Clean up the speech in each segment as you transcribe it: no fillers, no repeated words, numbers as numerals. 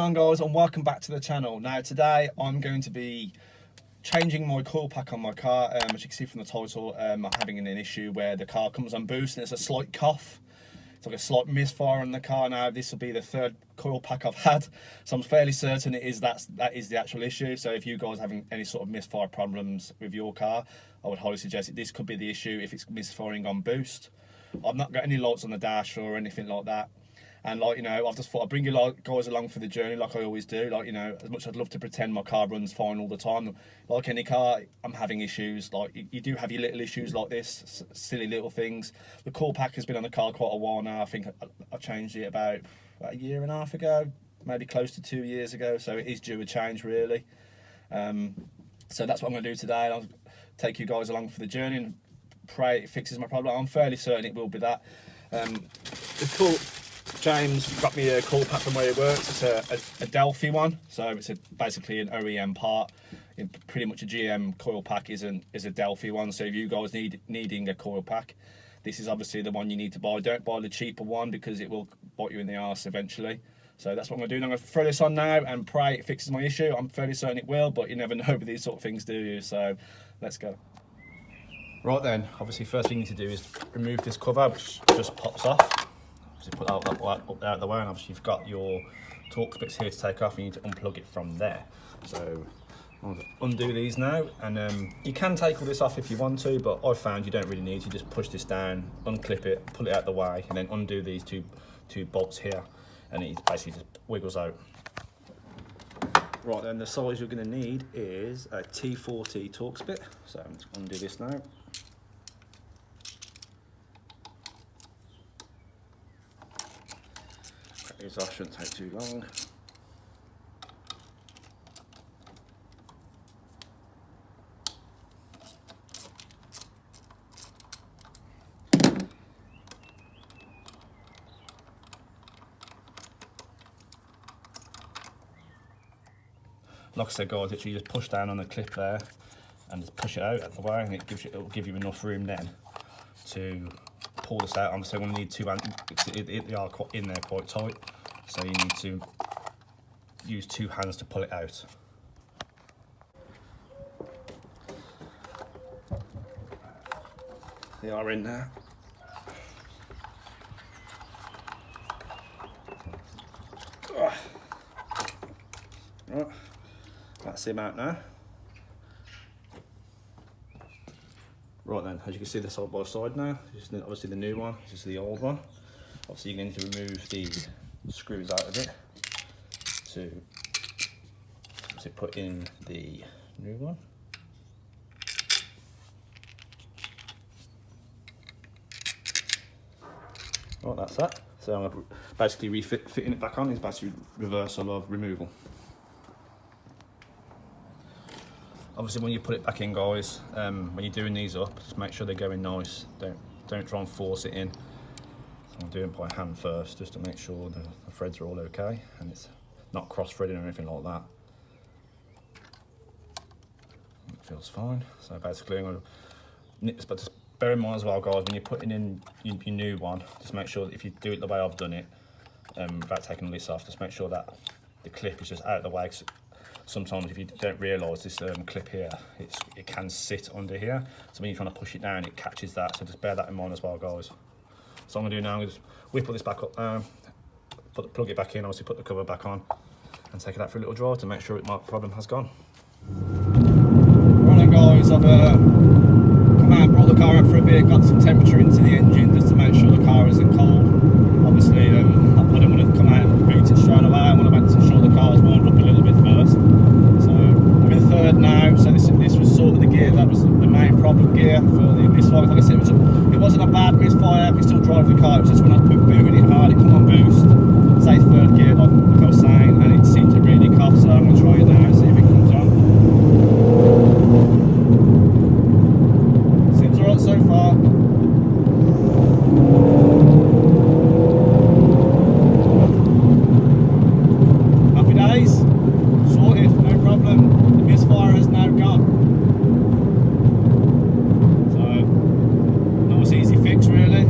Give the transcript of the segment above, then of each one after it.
on guys, and welcome back to the channel. Now today I'm going to be changing my coil pack on my car. As you can see from the title, I'm having an issue where the car comes on boost and there's a slight cough. It's like a slight misfire on the car. Now this will be the third coil pack I've had, so I'm fairly certain that is the actual issue. So if you guys are having any sort of misfire problems with your car, I would highly suggest that this could be the issue if it's misfiring on boost. I've not got any lights on the dash or anything like that. And like, you know, I've just thought I'd bring you guys along for the journey like I always do. Like, you know, as much as I'd love to pretend my car runs fine all the time, like any car, I'm having issues. Like, you do have your little issues like this, silly little things. The coil pack has been on the car quite a while now. I think I changed it about a year and a half ago, maybe close to 2 years ago. So it is due a change, really. So that's what I'm going to do today. I'll take you guys along for the journey and pray it fixes my problem. I'm fairly certain it will be that. James got me a coil pack from where it works. It's a Delphi one, so it's basically an OEM part. Pretty much a GM coil pack is a Delphi one. So if you guys needing a coil pack, this is obviously the one you need to buy. Don't buy the cheaper one because it will bite you in the arse eventually. So that's what I'm going to do. I'm going to throw this on now and pray it fixes my issue. I'm fairly certain it will, but you never know with these sort of things, do you? So let's go. Right then, obviously first thing you need to do is remove this cover, which just pops off. So put that up out of the way, and obviously you've got your Torx bits here to take off. You need to unplug it from there. So I'm going to undo these now, and you can take all this off if you want to, but I've found you don't really need to. Just push this down, unclip it, pull it out of the way, and then undo these two bolts here, and it basically just wiggles out. Right then, the size you're going to need is a T40 Torx bit. So I'm just going to undo this now. These off, shouldn't take too long. Like I said guys, literally just push down on the clip there and just push it out of the way, and it'll give you enough room then to pull this out. Obviously, I'm going to need two hands because they are in there quite tight, so you need to use two hands to pull it out. They are in there. Right, that's the amount now. Right then, as you can see, they're side by side now. This is obviously the new one, this is the old one. Obviously you're going to remove the screws out of it to put in the new one. Right, that's that. So I'm basically fitting it back on. Is basically reversal of removal. Obviously, when you put it back in, guys, when you're doing these up, just make sure they're going nice. Don't try and force it in. So I'm doing it by hand first, just to make sure the threads are all okay and it's not cross-threading or anything like that. It feels fine. So basically, I'm going to, but just bear in mind as well, guys, when you're putting in your new one, just make sure that if you do it the way I've done it, without taking this off, just make sure that the clip is just out of the way. Sometimes if you don't realise this clip here, it can sit under here. So when you're trying to push it down, it catches that. So just bear that in mind as well, guys. So I'm going to do now, I'm going to whip this back up, plug it back in, obviously put the cover back on, and take it out for a little drive to make sure my problem has gone. Right then guys, I've come out and brought the car out for a bit, got some temperature into the engine just to make sure the car isn't cold. Obviously, I didn't want to come out and boot it straight away. I want to make sure the car is warmed up a little bit first. So I'm in third now. So this was sort of the gear that was the main problem gear for the misfire. Like I said, it wasn't a bad misfire. I could still drive the car. It was just when I put booting it hard, it come on boost. Say third gear, like I was saying, and it seemed to really cough. So I'm going to try it now and see if it comes on. Seems alright so far. Sorted, no problem. The misfire has now gone. So, nice easy fix really.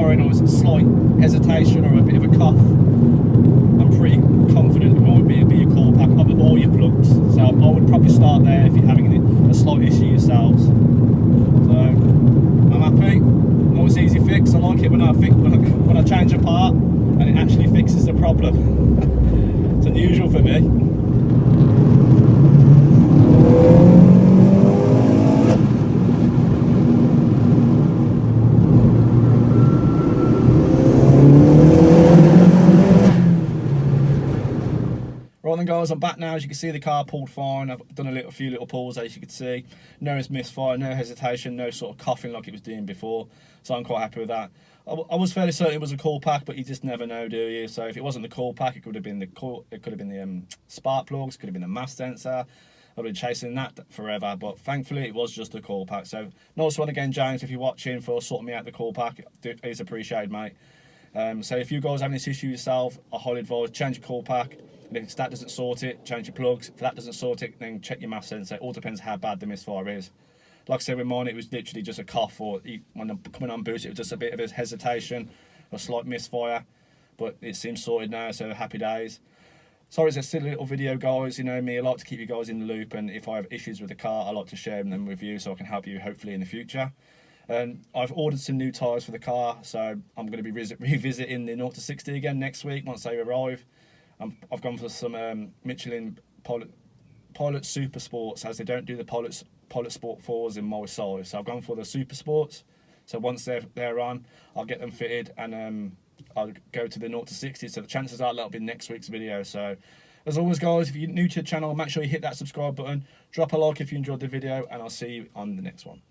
showing us a slight hesitation or a bit of a cough, I'm pretty confident it might be a coil pack of all your plugs. So I would probably start there if you're having a slight issue yourselves. So I'm happy. Nice easy fix. I like it when I change a part and it actually fixes the problem. It's unusual for me. Right then guys, I'm back now. As you can see, the car pulled fine. I've done a few little pulls, as you can see. No misfire, no hesitation, no sort of coughing like it was doing before. So I'm quite happy with that. I was fairly certain it was a coil pack, but you just never know, do you? So if it wasn't the coil pack, it could have been the spark plugs, could have been the mass sensor. I've been chasing that forever, but thankfully it was just a coil pack. So nice one again, James, if you're watching, for sorting me out the coil pack. It's appreciated, mate. So if you guys having this issue yourself, I highly advise change your coil pack. And if that doesn't sort it, change your plugs. If that doesn't sort it, then check your mass sensor. It all depends how bad the misfire is. Like I said with mine, it was literally just a cough, or when I'm coming on boost, it was just a bit of a hesitation, a slight misfire. But it seems sorted now, so happy days. Sorry, it's a silly little video, guys. You know me, I like to keep you guys in the loop, and if I have issues with the car, I like to share them with you so I can help you hopefully in the future. I've ordered some new tyres for the car, so I'm going to be revisiting the 0 to 60 again next week once they arrive. I've gone for some Michelin Pilot Super Sports, as they don't do the Pilot Sport 4s in my size. So I've gone for the Super Sports. So once they're on, I'll get them fitted, and I'll go to the 0 to 60. So the chances are that'll be next week's video. So as always, guys, if you're new to the channel, make sure you hit that subscribe button. Drop a like if you enjoyed the video, and I'll see you on the next one.